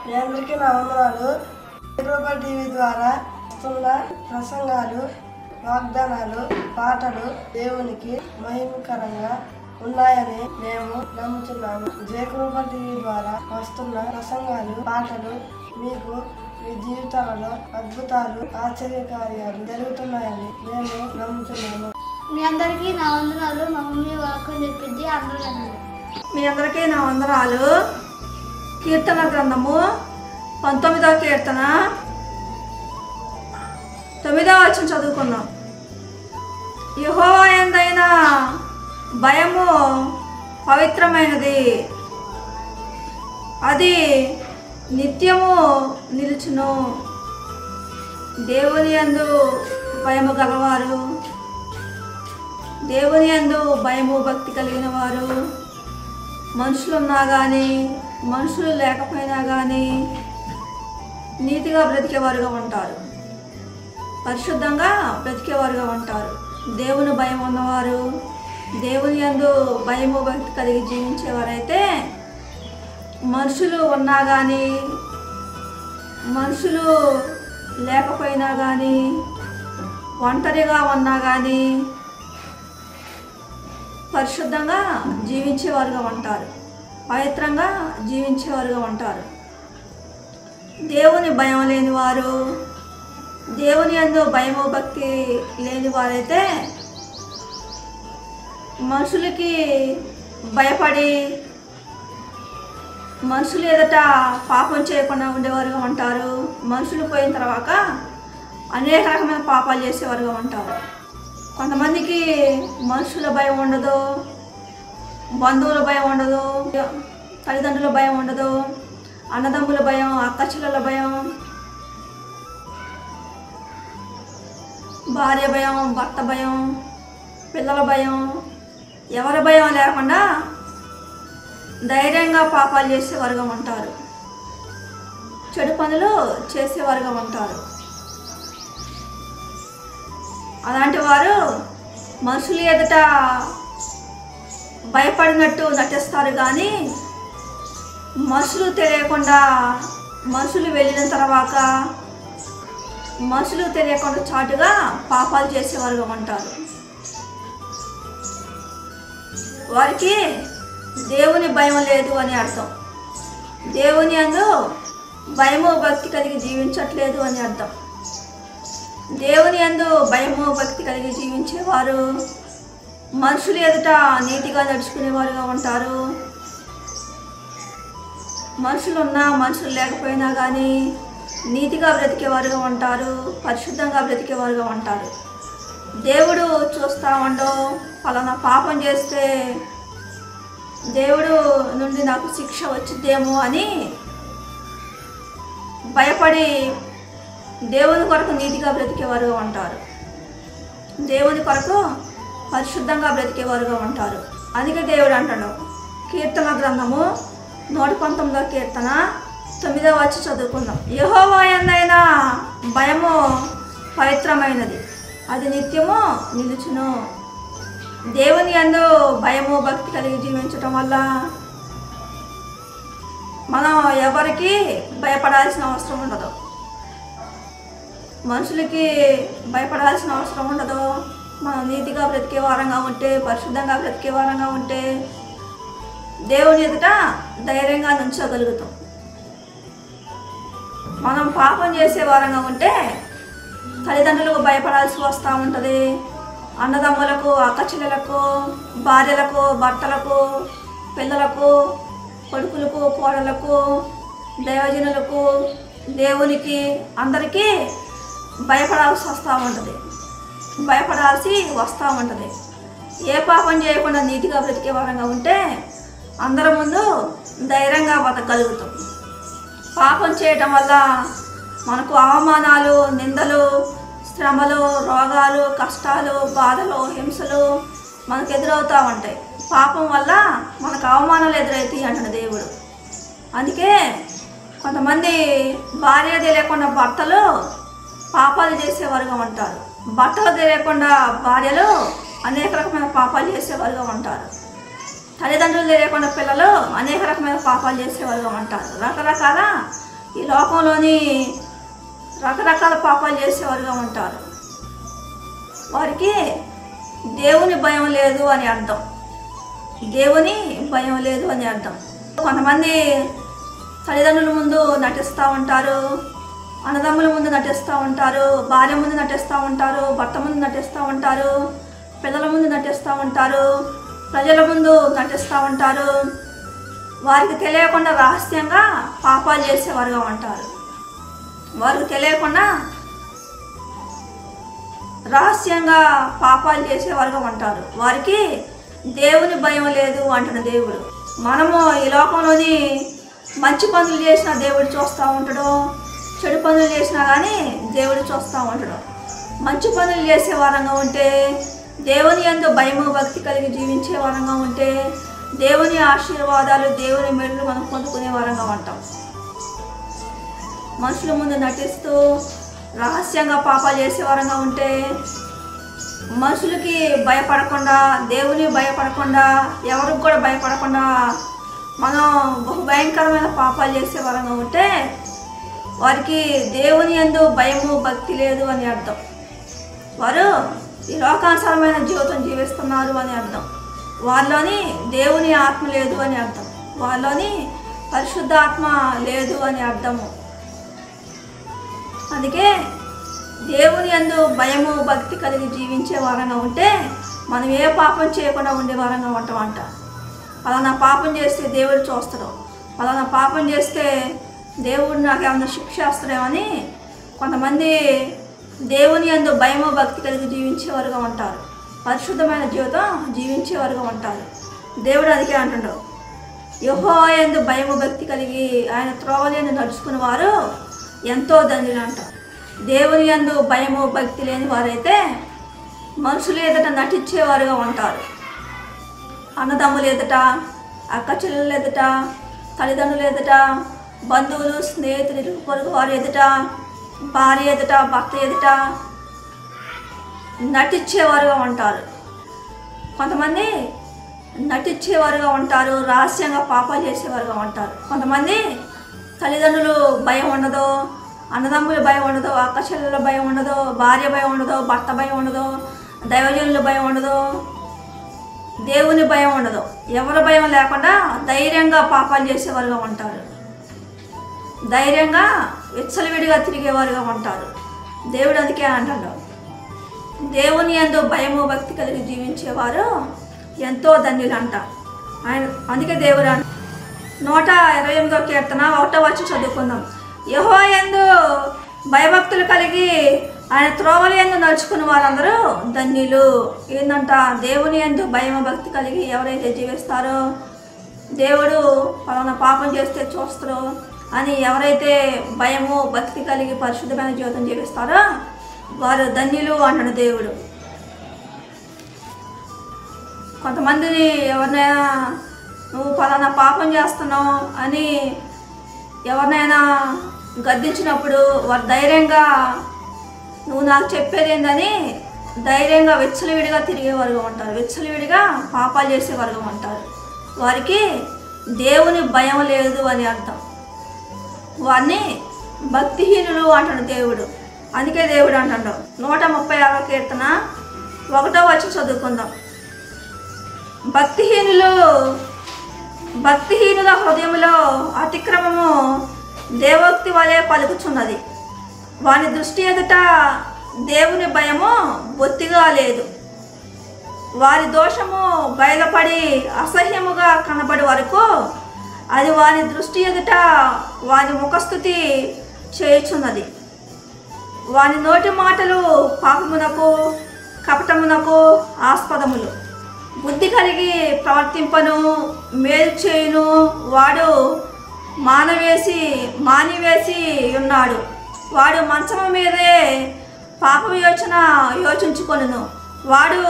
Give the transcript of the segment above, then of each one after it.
మీ అందరికీ నా వందనాలు. రూపాయి టీవీ ద్వారా వస్తున్న ప్రసంగాలు, వాగ్దానాలు, పాటలు దేవునికి మహిమకరంగా ఉన్నాయని మేము నమ్ముతున్నాము. జయకృప టీవీ ద్వారా వస్తున్న ప్రసంగాలు, పాటలు మీకు మీ జీవితాలలో అద్భుతాలు, ఆశ్చర్యకార్యాలు జరుగుతున్నాయని మేము నమ్ముతున్నాము. మీ అందరికీ నా వందనాలు. మా మమ్మీ వాక్యం చెప్పింది అందరూ. మీ అందరికీ నా వందనాలు. కీర్తన గ్రంథము 19వ కీర్తన 9వ వచనం చదువుకుందాం. యెహోవా యందైన భయము పవిత్రమైనది, అది నిత్యము నిలుచును. దేవుని యందు భయము గలవారు, దేవుని యందు భయము భక్తి కలిగిన వారు మనుషులున్నా కానీ మనుషులు లేకపోయినా కానీ నీతిగా బ్రతికేవారుగా ఉంటారు, పరిశుద్ధంగా బ్రతికేవారుగా ఉంటారు. దేవుని భయం ఉన్నవారు, దేవుని యందు భయము భక్తి కలిగి జీవించేవారైతే మనుషులు ఉన్నా కానీ మనుషులు లేకపోయినా కానీ ఒంటరిగా ఉన్నా కానీ పరిశుద్ధంగా జీవించేవారుగా ఉంటారు, పవిత్రంగా జీవించేవారుగా ఉంటారు. దేవుని భయం లేనివారు, దేవుని యందు భయము భక్తి లేని వారైతే మనుషులకి భయపడి మనుషులు ఎదుట పాపం చేయకుండా ఉండేవారుగా ఉంటారు. మనుషులు పోయిన తర్వాత అనేక రకమైన పాపాలు చేసేవారుగా ఉంటారు. కొంతమందికి మనుషుల భయం ఉండదు, బంధువుల భయం ఉండదు, తల్లిదండ్రుల భయం ఉండదు, అన్నదమ్ముల భయం, అక్కచెల్లెల భయం, భార్య భయం, భర్త భయం, పిల్లల భయం, ఎవరి భయం లేకుండా ధైర్యంగా పాపాలు చేసేవారుగా ఉంటారు, చెడు పనులు చేసేవారుగా ఉంటారు. అలాంటి వారు మనుషులు ఎదుట భయపడినట్టు నటిస్తారు కానీ మనుషులు తెలియకుండా, మనుషులు వెళ్ళిన తర్వాత మనుషులు తెలియకుండా చాటుగా పాపాలు చేసేవారుగా ఉంటారు. వారికి దేవుని భయం లేదు అని అర్థం. దేవుని యందు భయము భక్తి కలిగి జీవించట్లేదు అని అర్థం. దేవుని యందు భయము భక్తి కలిగి జీవించేవారు మనుషులు ఎదుట నీతిగా నడుచుకునేవారుగా ఉంటారు. మనుషులు ఉన్నా మనుషులు లేకపోయినా కానీ నీతిగా బ్రతికేవారుగా ఉంటారు, పరిశుద్ధంగా బ్రతికేవారుగా ఉంటారు. దేవుడు చూస్తూ ఉండో పలానా పాపం చేస్తే దేవుడు నుండి నాకు శిక్ష వచ్చిద్దేమో అని భయపడి దేవుని కొరకు నీతిగా బ్రతికేవారుగా ఉంటారు, దేవుని కొరకు పరిశుద్ధంగా బ్రతికేవారుగా ఉంటారు. అందుకే దేవుడు అంటాడు, కీర్తన గ్రంథము 119వ కీర్తన 9వ వచనం చదువుకుందాం. యెహోవా యందైన భయము పవిత్రమైనది, అది నిత్యము నిలుచును. దేవుని యందు భయము భక్తి కలిగి జీవించటం వల్ల మనం ఎవరికి భయపడాల్సిన అవసరం ఉండదు, మనుషులకి భయపడాల్సిన అవసరం ఉండదు. మనం నీతిగా బ్రతికే వారంగా ఉంటే, పరిశుద్ధంగా బ్రతికే వారంగా ఉంటే దేవుని ఎదుట ధైర్యంగా నుంచోగలుగుతాం. మనం పాపం చేసే వారంగా ఉంటే తల్లిదండ్రులకు భయపడాల్సి వస్తూ ఉంటుంది, అన్నదమ్ములకు, అక్కచెల్లెలకు, భార్యలకు, భర్తలకు, పిల్లలకు, కొడుకులకు, కోడలకు, దైవజనులకు, దేవునికి, అందరికీ భయపడాల్సి వస్తూ ఉంటుంది, భయపడాల్సి వస్తూ ఉంటుంది. ఏ పాపం చేయకుండా నీతిగా బ్రతికే వారంగా ఉంటే అందరి ముందు ధైర్యంగా బతకగలుగుతాం. పాపం చేయటం వల్ల మనకు అవమానాలు, నిందలు, శ్రమలు, రోగాలు, కష్టాలు, బాధలు, హింసలు మనకు ఎదురవుతూ ఉంటాయి. పాపం వల్ల మనకు అవమానాలు ఎదురవుతాయి అంటాడు దేవుడు. అందుకే కొంతమంది భార్య తెలియకుండా భర్తలు పాపాలు చేసేవారుగా ఉంటారు, భర్తలు తెలియకుండా భార్యలు అనేక రకమైన పాపాలు చేసేవారుగా ఉంటారు, తల్లిదండ్రులు తెలియకుండా పిల్లలు అనేక రకమైన పాపాలు చేసేవారుగా ఉంటారు. రకరకాల ఈ లోకంలోని రకరకాల పాపాలు చేసేవారుగా ఉంటారు. వారికి దేవుని భయం లేదు అని అర్థం. దేవుని భయం లేదు అని అర్థం. కొంతమంది తల్లిదండ్రుల ముందు నటిస్తూ ఉంటారు, అన్నదమ్ముల ముందు నటిస్తూ ఉంటారు, భార్య ముందు నటిస్తూ ఉంటారు, భర్త ముందు నటిస్తూ ఉంటారు, పిల్లల ముందు నటిస్తూ ఉంటారు, ప్రజల ముందు నటిస్తూ ఉంటారు. వారికి తెలియకుండా రహస్యంగా పాపాలు చేసేవారుగా ఉంటారు. వారికి తెలియకుండా రహస్యంగా పాపాలు చేసేవారుగా ఉంటారు. వారికి దేవుని భయం లేదు అంటున్న దేవుడు. మనము ఈ లోకంలోని మంచి పనులు చేసినా దేవుడు చూస్తూ ఉంటాడు, చెడు పనులు చేసినా కానీ దేవుడు చూస్తూ ఉంటాడు. మంచి పనులు చేసే వారంగా ఉంటే, దేవుని యందు భయము భక్తి కలిగి జీవించే వారంగా ఉంటే, దేవుని ఆశీర్వాదాలు దేవుని మెడలు మనం పొందుకునే వారంగా ఉంటాం. మనుషుల ముందు నటిస్తూ రహస్యంగా పాపాలు చేసే వారంగా ఉంటే, మనుషులకి భయపడకుండా, దేవుని భయపడకుండా, ఎవరికి కూడా భయపడకుండా మనం బహు భయంకరమైన పాపాలు చేసే వారంగా ఉంటే, వారికి దేవుని యందు భయము భక్తి లేదు అని అర్థం. వారు ఈ లోకానుసారమైన జీవితం జీవిస్తున్నారు అని అర్థం. వారిలోని దేవుని ఆత్మ లేదు అని అర్థం. వారిలోని పరిశుద్ధాత్మ లేదు అని అర్థము. అందుకే దేవుని యందు భయము భక్తి కలిగి జీవించే వారంగా ఉంటే మనం ఏ పాపం చేయకుండా ఉండే వారంగా ఉంటామంట. పలానా పాపం చేస్తే దేవుడు చూస్తాడు, పలానా పాపం చేస్తే దేవుడు నాకు ఏమన్నా శిక్ష వేస్తాడేమని కొంతమంది దేవుని యందు భయము భక్తి కలిగి జీవించేవారుగా ఉంటారు. పరిశుద్ధమైన జీవితం జీవించేవారుగా ఉంటారు. దేవుడు అందుకే అంటున్నాడు, యెహోవా యందు భయము భక్తి కలిగి ఆయన త్రోవలందు నడుచుకుని వారు ఎంతో ధన్యులు అంటారు. దేవుని యందు భయము భక్తి లేని వారైతే మనుషులు ఎదుట నటించేవారుగా ఉంటారు. అన్నదమ్ములు ఎదుట, అక్క చెల్లెలు ఎదుట, తల్లిదండ్రులు ఎదుట, బంధువులు, స్నేహితులు, పొరుగు వారి ఎదుట, భార్య ఎదుట, భర్త ఎదుట నటించేవారుగా ఉంటారు. కొంతమంది నటించేవారుగా ఉంటారు, రహస్యంగా పాపాలు చేసేవారుగా ఉంటారు. కొంతమంది తల్లిదండ్రులు భయం ఉండదు, అన్నదమ్ముల భయం ఉండదు, అక్క చెల్లెల భయం ఉండదు, భార్య భయం ఉండదు, భర్త భయం ఉండదు, దైవజనుల భయం ఉండదు, దేవుని భయం ఉండదు. ఎవరి భయం లేకుండా ధైర్యంగా పాపాలు చేసేవారుగా ఉంటారు. ధైర్యంగా విచ్చలవిడిగా తిరిగేవారుగా ఉంటారు. దేవుడు అందుకే అంటాడు, దేవుని యందు భయము భక్తి కలిగి జీవించేవారు ఎంతో ధన్యులు అంట. ఆయన అందుకే దేవుడు 128వ కీర్తన 1వ వచనం చదువుకుందాం. యెహోవా యందు భయభక్తులు కలిగి ఆయన త్రోవల యందు నడుచుకున్న వారందరూ ధన్యులు. ఏంటంట, దేవుని యందు భయము భక్తి కలిగి ఎవరైతే జీవిస్తారో, దేవుడు పలానా పాపం చేస్తే చూస్తారో అని ఎవరైతే భయము భక్తి కలిగి పరిశుద్ధమైన జీవితం జీవిస్తారో వారు ధన్యులు అంటాడు దేవుడు. కొంతమందిని ఎవరినైనా నువ్వు పలానా పాపం చేస్తున్నావు అని ఎవరినైనా గద్దించినప్పుడు వారు ధైర్యంగా నువ్వు నాకు చెప్పేది ఏందని ధైర్యంగా విచ్చలవిడిగా తిరిగేవారుగా ఉంటారు. విచ్చలవిడిగా పాపాలు చేసేవారుగా ఉంటారు. వారికి దేవుని భయం లేదు అని అర్థం. వారిని భక్తిహీనులు అంటాడు దేవుడు. అందుకే దేవుడు అంటాడు 136వ కీర్తన 1వ వచనం చదువుకుందాం. భక్తిహీనుల హృదయంలో అతిక్రమము దేవోక్తి వలె పలుకుచున్నది. వాని దృష్టి ఎదుట దేవుని భయము బొత్తిగా లేదు. వారి దోషము బయలుపడి అసహ్యముగా కనబడి వరకు అది వాని దృష్టి ఎదుట వాని ముఖస్థుతి చేయుచున్నది. వాని నోటి మాటలు పాపమునకు కపటమునకు ఆస్పదములు. బుద్ధి కలిగి ప్రవర్తింపను మేలు చేయును వాడు మానివేసి ఉన్నాడు. వాడు మంచము మీదే పాప యోచించుకొనును. వాడు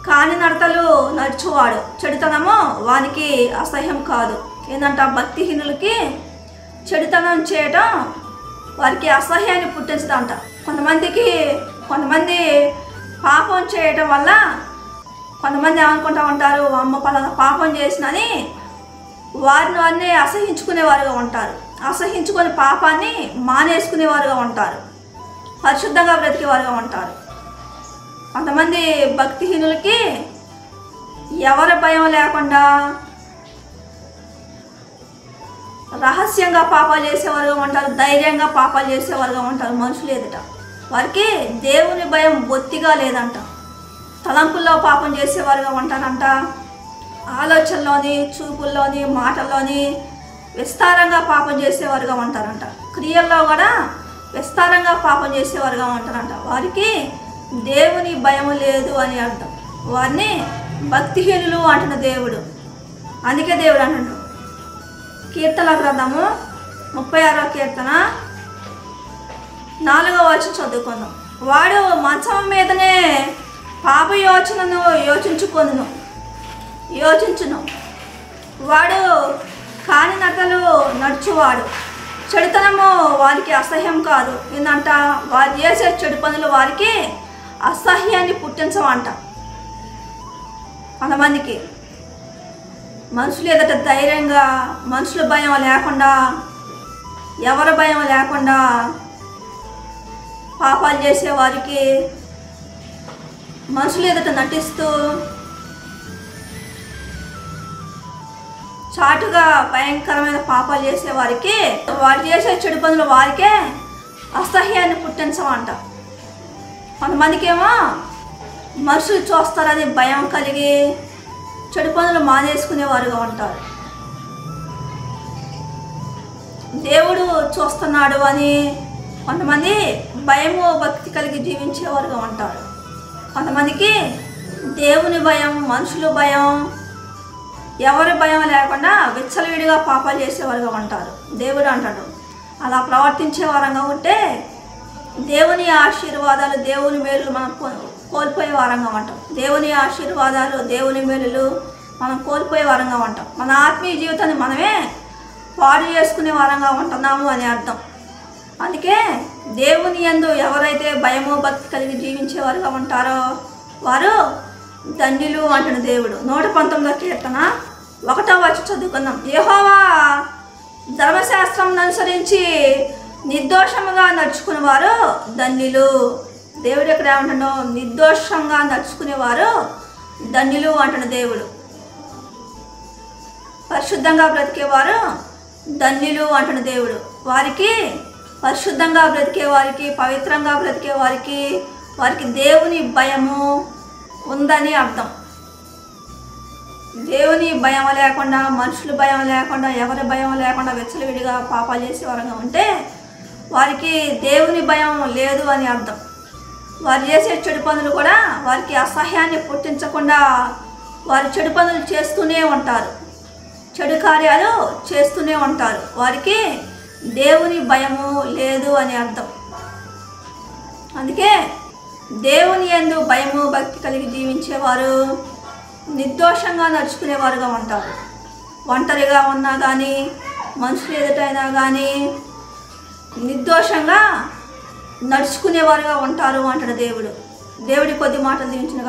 కాని నడతలు నడుచువాడు. చెడుతనము వానికి అసహ్యం కాదు. ఏంటంట, భక్తిహీనులకి చెడుతనం చేయటం వారికి అసహ్యాన్ని పుట్టించదంట. కొంతమంది పాపం చేయటం వల్ల కొంతమంది ఏమనుకుంటా ఉంటారు, అమ్మ పలానా పాపం చేసినని వారిని అన్నీ అసహించుకునేవారుగా ఉంటారు. అసహించుకొని పాపాన్ని మానేసుకునేవారుగా ఉంటారు, పరిశుద్ధంగా బ్రతికేవారుగా ఉంటారు. కొంతమంది భక్తిహీనులకి ఎవరి భయం లేకుండా రహస్యంగా పాపాలు చేసేవారుగా ఉంటారు, ధైర్యంగా పాపాలు చేసేవారుగా ఉంటారు మనుషులు ఎదుట. వారికి దేవుని భయం బొత్తిగా లేదంట. తలంపుల్లో పాపం చేసేవారుగా ఉంటారంట, ఆలోచనలోని, చూపుల్లోని, మాటల్లోని విస్తారంగా పాపం చేసేవారుగా ఉంటారంట, క్రియల్లో కూడా విస్తారంగా పాపం చేసేవారుగా ఉంటారంట. వారికి దేవుని భయం లేదు అని అర్థం. వారిని భక్తిహీనులు అంటున్న దేవుడు. అందుకే దేవుడు అంటున్నాడు, కీర్తన గ్రంథము 36వ కీర్తన 4వ వచనం చదువుకుందాం. వాడు మంచం మీదనే పాప యోచనను యోచించును. వాడు కాని నటలు నడుచువాడు. చెడుతనము వారికి అసహ్యం కాదు. ఏంటంట, వారు చేసే చెడు పనులు వారికి అసహ్యాన్ని పుట్టించవంట. కొంతమందికి మనుషులు ఎదుట ధైర్యంగా, మనుషుల భయం లేకుండా, ఎవరి భయం లేకుండా పాపాలు చేసే వారికి, మనుషులు ఎదుట నటిస్తూ చాటుగా భయంకరమైన పాపాలు చేసేవారికి, వారు చేసే చెడు పనులు వారికే అసహ్యాన్ని పుట్టించమంట. కొంతమందికి ఏమో మనుషులు చూస్తారని భయం కలిగి చెడు పనులు మానేసుకునేవారుగా ఉంటారు. దేవుడు చూస్తున్నాడు అని కొంతమంది భయము భక్తి కలిగి జీవించేవారుగా ఉంటారు. కొంతమందికి దేవుని భయం, మనుషుల భయం, ఎవరి భయం లేకుండా విచ్చలవిడిగా పాపాలు చేసేవారుగా ఉంటారు. దేవుడు అంటాడు, అలా ప్రవర్తించే వారంగా ఉంటే దేవుని ఆశీర్వాదాలు, దేవుని మేలులు మనం కోల్పోయే వారంగా ఉంటాం. దేవుని ఆశీర్వాదాలు, దేవుని మేలులు మనం కోల్పోయే వారంగా ఉంటాం. మన ఆత్మీయ జీవితాన్ని మనమే పాడు చేసుకునే వారంగా ఉంటున్నాము అని అర్థం. అందుకే దేవుని యందు ఎవరైతే భయము భక్తి కలిగి జీవించేవారుగా ఉంటారో వారు ధన్యులు అంటున్న దేవుడు. 119వ కీర్తన 1వ వచనం చదువుకుందాం. యెహోవా ధర్మశాస్త్రం అనుసరించి నిర్దోషముగా నడుచుకునేవారు ధన్యులు. దేవుడు ఎక్కడ ఏమంటున్నాడో, నిర్దోషంగా నడుచుకునేవారు ధన్యులు అంటున్న దేవుడు. పరిశుద్ధంగా బ్రతికేవారు ధన్యులు అంటున్న దేవుడు. వారికి, పరిశుద్ధంగా బ్రతికే వారికి, పవిత్రంగా బ్రతికే వారికి, వారికి దేవుని భయము ఉందని అర్థం. దేవుని భయం లేకుండా, మనుషుల భయం లేకుండా, ఎవరి భయం లేకుండా విచ్చలవిడిగా పాపాలు చేసే వారంగా ఉంటే వారికి దేవుని భయం లేదు అని అర్థం. వారు చేసే చెడు పనులు కూడా వారికి అసహ్యాన్ని పుట్టించకుండా వారు చెడు పనులు చేస్తూనే ఉంటారు, చెడు కార్యాలు చేస్తూనే ఉంటారు. వారికి దేవుని భయము లేదు అని అర్థం. అందుకే దేవుని యందు భయము భక్తి కలిగి జీవించేవారు నిర్దోషంగా నడుచుకునేవారుగా ఉంటారు. ఒంటరిగా ఉన్నా కానీ, మనుషులు ఎదుటైనా కానీ నిర్దోషంగా నడుచుకునేవారుగా ఉంటారు అంటాడు దేవుడు. దేవుడి కొద్ది మాటలు దీవించిన